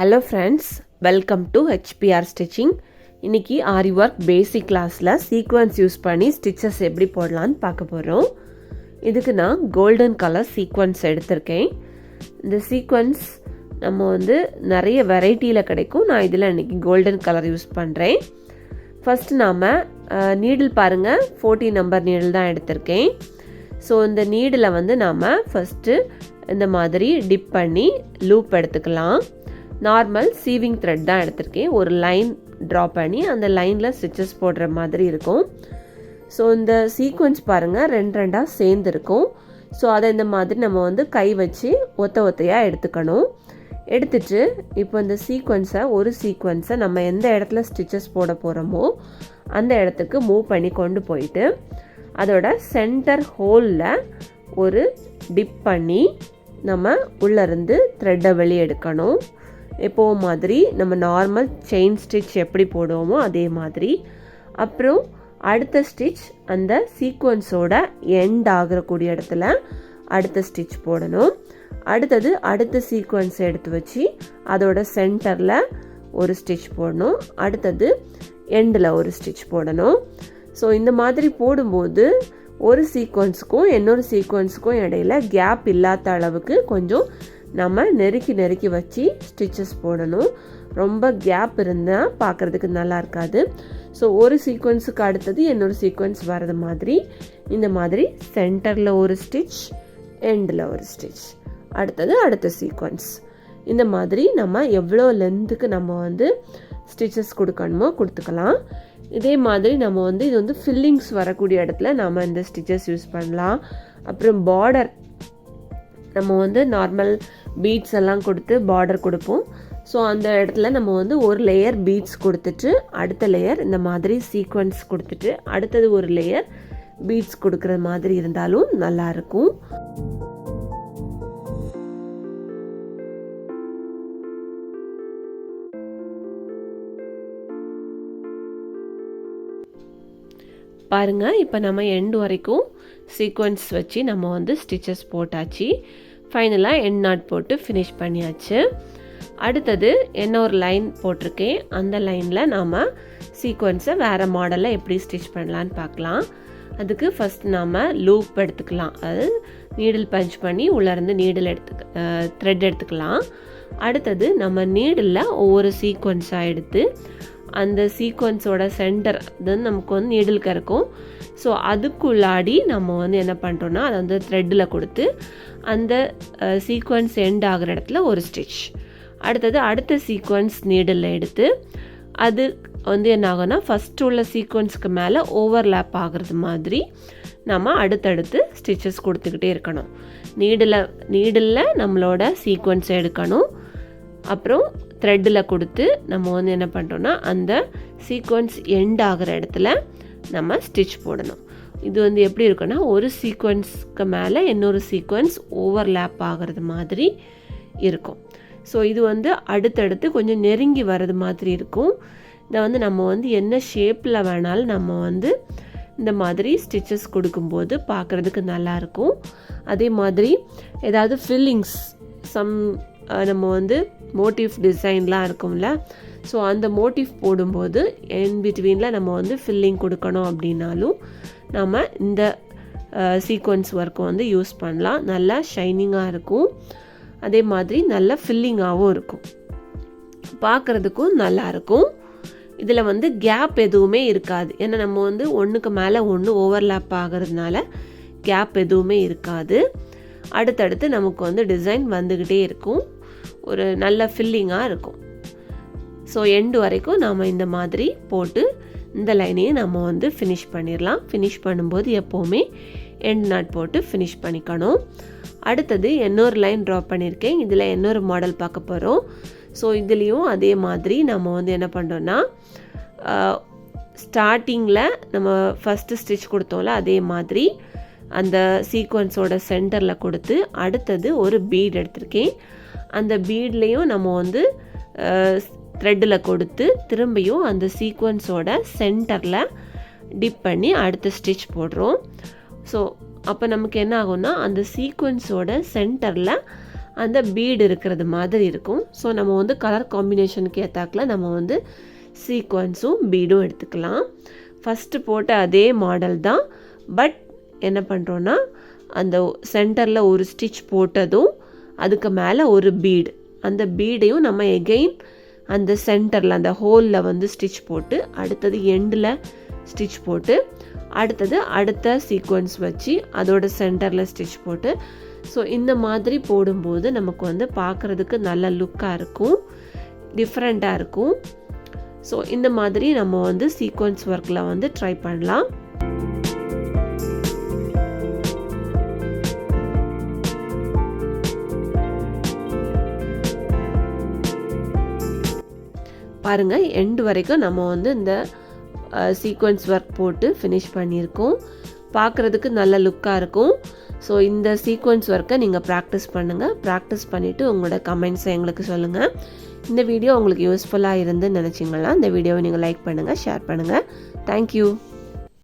Hello friends, welcome to HPR stitching. இன்றைக்கி ஆரி work பேசிக் கிளாஸில் sequence use பண்ணி ஸ்டிச்சஸ் எப்படி போடலான்னு பார்க்க போகிறோம். இதுக்கு நான் கோல்டன் கலர் சீக்வன்ஸ் எடுத்திருக்கேன். இந்த சீக்வன்ஸ் நம்ம நிறைய வெரைட்டியில் கிடைக்கும். நான் இதில் இன்றைக்கி கோல்டன் கலர் யூஸ் பண்ணுறேன். ஃபஸ்ட்டு நாம் நீடில் பாருங்கள், 14 நம்பர் நீடில் தான் எடுத்திருக்கேன். ஸோ இந்த நீடில் நாம் ஃபஸ்ட்டு இந்த மாதிரி டிப் பண்ணி லூப் எடுத்துக்கலாம். நார்மல் சீவிங் த்ரெட் தான் எடுத்திருக்கேன். ஒரு லைன் ட்ரா பண்ணி அந்த லைனில் ஸ்டிச்சஸ் போடுற மாதிரி இருக்கும். ஸோ இந்த சீக்வன்ஸ் பாருங்கள், ரெண்டாக சேர்ந்துருக்கும். ஸோ அதை இந்த மாதிரி நம்ம கை வச்சு ஒத்தையாக எடுத்துக்கணும். எடுத்துட்டு இப்போ இந்த ஒரு சீக்வன்ஸை நம்ம எந்த இடத்துல ஸ்டிச்சஸ் போட போகிறோமோ அந்த இடத்துக்கு மூவ் பண்ணி கொண்டு போயிட்டு அதோட சென்டர் ஹோலில் ஒரு டிப் பண்ணி நம்ம உள்ளேருந்து த்ரெட்டை வெளியே எடுக்கணும். எப்போவும் மாதிரி நம்ம நார்மல் செயின் ஸ்டிச் எப்படி போடுவோமோ அதே மாதிரி. அப்புறம் அடுத்த ஸ்டிச் அந்த சீக்வன்ஸோட எண்ட் ஆகக்கூடிய இடத்துல அடுத்த ஸ்டிச் போடணும். அடுத்த சீக்வன்ஸ் எடுத்து வச்சு அதோட சென்டரில் ஒரு ஸ்டிச் போடணும். அடுத்தது எண்டில் ஒரு ஸ்டிச் போடணும். ஸோ இந்த மாதிரி போடும்போது ஒரு சீக்வன்ஸுக்கும் இன்னொரு சீக்வன்ஸுக்கும் இடையில கேப் இல்லாத அளவுக்கு கொஞ்சம் நம்ம நெருக்கி வச்சு ஸ்டிச்சஸ் போடணும். ரொம்ப கேப் இருந்தால் பார்க்குறதுக்கு நல்லா இருக்காது. ஸோ ஒரு சீக்வன்ஸுக்கு அடுத்தது இன்னொரு சீக்வன்ஸ் வர்றது மாதிரி இந்த மாதிரி சென்டரில் ஒரு ஸ்டிச், எண்டில் ஒரு ஸ்டிச், அடுத்த சீக்வன்ஸ். இந்த மாதிரி நம்ம எவ்வளோ லென்த்துக்கு நம்ம ஸ்டிச்சஸ் கொடுக்கணுமோ கொடுத்துக்கலாம். இதே மாதிரி நம்ம இது ஃபில்லிங்ஸ் வரக்கூடிய இடத்துல நம்ம இந்த ஸ்டிச்சஸ் யூஸ் பண்ணலாம். அப்புறம் பார்டர் நம்ம நார்மல் பீட்ஸ் எல்லாம் கொடுத்து பார்டர் கொடுப்போம். ஸோ அந்த இடத்துல நம்ம ஒரு லேயர் பீட்ஸ் கொடுத்துட்டு அடுத்த லேயர் இந்த மாதிரி சீக்வன்ஸ் கொடுத்துட்டு அடுத்தது ஒரு லேயர் பீட்ஸ் கொடுக்குற மாதிரி இருந்தாலும் நல்லாயிருக்கும். பாருங்கள், இப்போ நம்ம எண்ட் வரைக்கும் சீக்வன்ஸ் வச்சு நம்ம ஸ்டிச்சஸ் போட்டாச்சு. ஃபைனலாக எண்ட் நாட் போட்டு ஃபினிஷ் பண்ணியாச்சு. அடுத்தது என்ன ஒரு லைன் போட்டிருக்கேன், அந்த லைனில் நாம் சீக்வன்ஸை வேறு மாடலில் எப்படி ஸ்டிச் பண்ணலான்னு பார்க்கலாம். அதுக்கு ஃபஸ்ட் நாம் லூப் எடுத்துக்கலாம். அது நீடில் பஞ்ச் பண்ணி உள்ளேருந்து த்ரெட் எடுத்துக்கலாம். அடுத்தது நம்ம நீடில் ஒவ்வொரு சீக்வன்ஸாக எடுத்து அந்த சீக்வன்ஸோட சென்டர் நமக்கு நீடிலுக்கு இருக்கும். ஸோ அதுக்குள்ளாடி நம்ம என்ன பண்ணுறோன்னா அதை த்ரெட்டில் கொடுத்து அந்த சீக்வன்ஸ் எண்ட் ஆகிற இடத்துல ஒரு ஸ்டிச், அடுத்த சீக்வன்ஸ் நீடில் எடுத்து அது என்ன ஆகும்னா ஃபஸ்ட்டு உள்ள சீக்வன்ஸுக்கு மேலே ஓவர்லேப் ஆகிறது மாதிரி நம்ம அடுத்தடுத்து ஸ்டிச்சஸ் கொடுத்துக்கிட்டே இருக்கணும். நீடில் நம்மளோட சீக்வன்ஸை எடுக்கணும். அப்புறம் த்ரெட்டில் கொடுத்து நம்ம என்ன பண்ணுறோன்னா அந்த சீக்வன்ஸ் எண்ட் ஆகிற இடத்துல நம்ம ஸ்டிச் போடணும். இது எப்படி இருக்குன்னா ஒரு சீக்வன்ஸ்க்கு மேலே இன்னொரு சீக்வன்ஸ் ஓவர்லேப் ஆகிறது மாதிரி இருக்கும். ஸோ இது அடுத்தடுத்து கொஞ்சம் நெருங்கி வர்றது மாதிரி இருக்கும். இதை நம்ம என்ன ஷேப்பில் வேணாலும் நம்ம இந்த மாதிரி ஸ்டிச்சஸ் கொடுக்கும்போது பார்க்குறதுக்கு நல்லாயிருக்கும். அதே மாதிரி ஏதாவது ஃபில்லிங்ஸ் நம்ம மோட்டிவ் டிசைன்லாம் இருக்கும்ல, ஸோ அந்த மோட்டிவ் போடும்போது இன் பிட்வீனில் நம்ம ஃபில்லிங் கொடுக்கணும் அப்படின்னாலும் நம்ம இந்த சீக்வன்ஸ் ஒர்க்கை யூஸ் பண்ணலாம். நல்லா ஷைனிங்காக இருக்கும். அதே மாதிரி நல்ல ஃபில்லிங்காகவும் இருக்கும், பார்க்குறதுக்கும் நல்லாயிருக்கும். இதில் கேப் எதுவுமே இருக்காது. ஏன்னா நம்ம ஒன்றுக்கு மேலே ஒன்று ஓவர்லேப் ஆகிறதுனால கேப் எதுவுமே இருக்காது. அடுத்தடுத்து நமக்கு டிசைன் வந்துக்கிட்டே இருக்கும். ஒரு நல்ல ஃபில்லிங்காக இருக்கும். ஸோ எண்டு வரைக்கும் நாம் இந்த மாதிரி போட்டு இந்த லைனையும் நம்ம ஃபினிஷ் பண்ணிடலாம். ஃபினிஷ் பண்ணும்போது எப்போவுமே எண்ட் நாட் போட்டு ஃபினிஷ் பண்ணிக்கணும். அடுத்தது இன்னொரு லைன் ட்ரா பண்ணியிருக்கேன். இதில் இன்னொரு மாடல் பார்க்க போகிறோம். ஸோ இதுலேயும் அதே மாதிரி நம்ம என்ன பண்ணுறோன்னா ஸ்டார்டிங்கில் நம்ம ஃபஸ்ட்டு ஸ்டிச் கொடுத்தோம்ல அதே மாதிரி அந்த சீக்வன்ஸோட சென்டரில் கொடுத்து அடுத்தது ஒரு பீட் எடுத்திருக்கேன். அந்த பீட்லேயும் நம்ம த்ரெட்டில் கொடுத்து திரும்பியும் அந்த சீக்வன்ஸோட சென்டரில் டிப் பண்ணி அடுத்த ஸ்டிச் போடுறோம். ஸோ அப்போ நமக்கு என்ன ஆகும்னா அந்த சீக்வன்ஸோட சென்டரில் அந்த பீடு இருக்கிறது மாதிரி இருக்கும். ஸோ நம்ம வந்து கலர் காம்பினேஷனுக்கு ஏற்றாக்கில் நம்ம வந்து சீக்வன்ஸும் பீடும் எடுத்துக்கலாம். ஃபஸ்ட்டு போட்ட அதே மாடல் தான், பட் என்ன பண்ணுறோன்னா அந்த சென்டரில் ஒரு ஸ்டிச் போட்டதும் அதுக்கு மேலே ஒரு பீடு, அந்த பீடையும் நம்ம எகெயின் அந்த சென்டரில் அந்த ஹோலில் வந்து ஸ்டிச் போட்டு அடுத்தது எண்டில் ஸ்டிச் போட்டு அடுத்தது அடுத்த சீக்வன்ஸ் வச்சு அதோட சென்டரில் ஸ்டிச் போட்டு, ஸோ இந்த மாதிரி போடும்போது நமக்கு வந்து பார்க்குறதுக்கு நல்ல லுக்காக இருக்கும், டிஃப்ரெண்ட்டாக இருக்கும். ஸோ இந்த மாதிரி நம்ம வந்து சீக்வன்ஸ் ஒர்க்கில் வந்து ட்ரை பண்ணலாம். பாருங்கள், எண்டு வரைக்கும் நம்ம வந்து இந்த சீக்வன்ஸ் ஒர்க் போட்டு ஃபினிஷ் பண்ணியிருக்கோம். பார்க்குறதுக்கு நல்ல லுக்காக இருக்கும். ஸோ இந்த சீக்வன்ஸ் ஒர்க்கை நீங்கள் ப்ராக்டிஸ் பண்ணுங்கள். ப்ராக்டிஸ் பண்ணிவிட்டு உங்களோட கமெண்ட்ஸை எங்களுக்கு சொல்லுங்கள். இந்த வீடியோ உங்களுக்கு யூஸ்ஃபுல்லாக இருந்துன்னு நினச்சிங்கன்னா இந்த வீடியோவை நீங்கள் லைக் பண்ணுங்கள், ஷேர் பண்ணுங்கள். தேங்க்யூ.